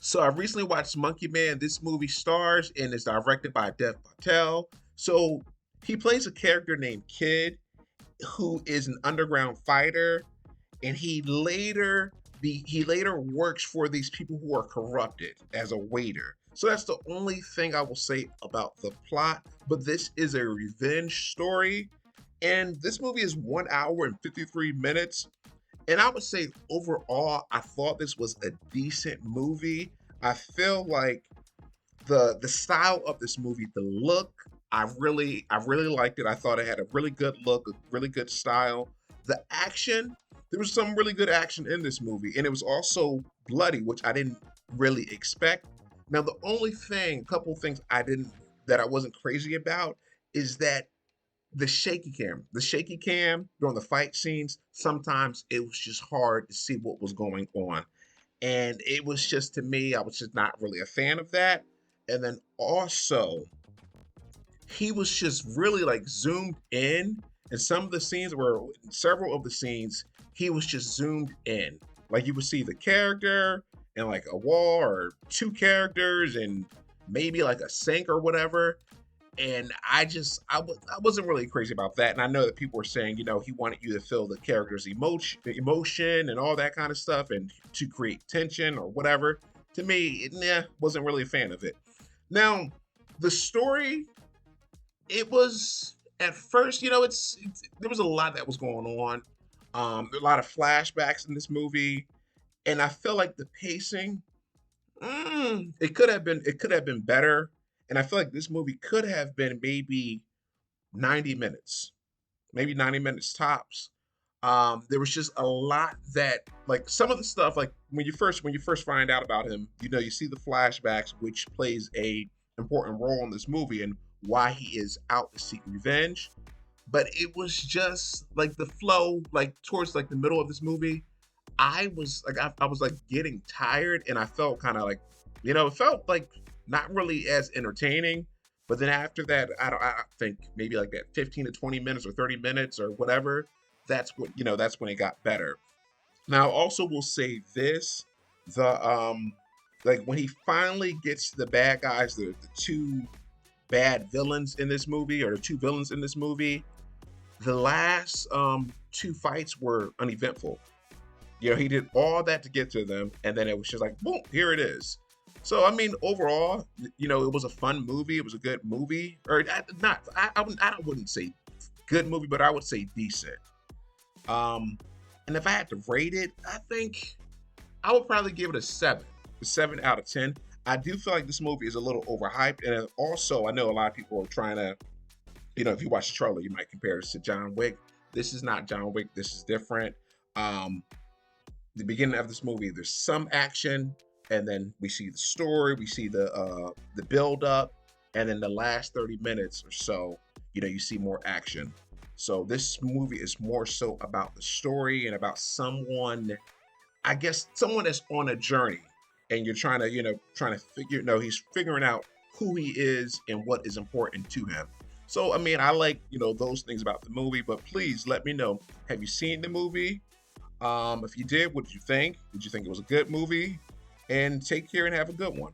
So I recently watched Monkey Man. This movie stars and is directed by Dev Patel. So he plays a character named Kid who is an underground fighter, and he later works for these people who are corrupted as a waiter. So that's the only thing I will say about the plot. But this is a revenge story, and this movie is 1 hour and 53 minutes. And I would say overall, I thought this was a decent movie. I feel like the style of this movie, the look, I really liked it. I thought it had a really good look, a really good style. The action, there was some really good action in this movie, and it was also bloody, which I didn't really expect. Now, the only thing, a couple of things that I wasn't crazy about is that the shaky cam during the fight scenes, sometimes it was just hard to see what was going on. And it was just, to me, I was just not really a fan of that. And then also, he was just really like zoomed in. And several of the scenes, he was just zoomed in. Like you would see the character and like a wall or two characters and maybe like a sink or whatever. And I wasn't really crazy about that. And I know that people were saying, he wanted you to feel the character's emotion and all that kind of stuff, and to create tension or whatever. To me, wasn't really a fan of it. Now, the story, it was at first, there was a lot that was going on. A lot of flashbacks in this movie, and I feel like the pacing, it could have been better. And I feel like this movie could have been maybe 90 minutes, maybe 90 minutes tops. There was just a lot that, like, some of the stuff, like when you first find out about him, you see the flashbacks, which plays a important role in this movie and why he is out to seek revenge. But it was just like the flow, like towards like the middle of this movie, I was like getting tired, and I felt kind of like, it felt like not really as entertaining. But then after that, I think maybe like that 15 to 20 minutes or 30 minutes or whatever, that's when it got better. Now, also will say this, the like when he finally gets the bad guys, the two bad villains in this movie, or the two villains in this movie, the last two fights were uneventful. He did all that to get to them, and then it was just like, boom, here it is. So, I mean, overall, it was a fun movie. It was a good movie, or not. I wouldn't say good movie, but I would say decent. And if I had to rate it, I think I would probably give it a 7 out of 10. I do feel like this movie is a little overhyped, and also I know a lot of people are trying to, if you watch the trailer, you might compare this to John Wick. This is not John Wick. This is different. Um, the beginning of this movie, there's some action, and then we see the story, we see the build up, and then the last 30 minutes or so, you see more action. So this movie is more so about the story and about someone, I guess, someone that's on a journey, and you're trying to figure, no, he's figuring out who he is and what is important to him. So, I mean, I like, those things about the movie, but please let me know. Have you seen the movie? If you did, what did you think? Did you think it was a good movie? And take care and have a good one.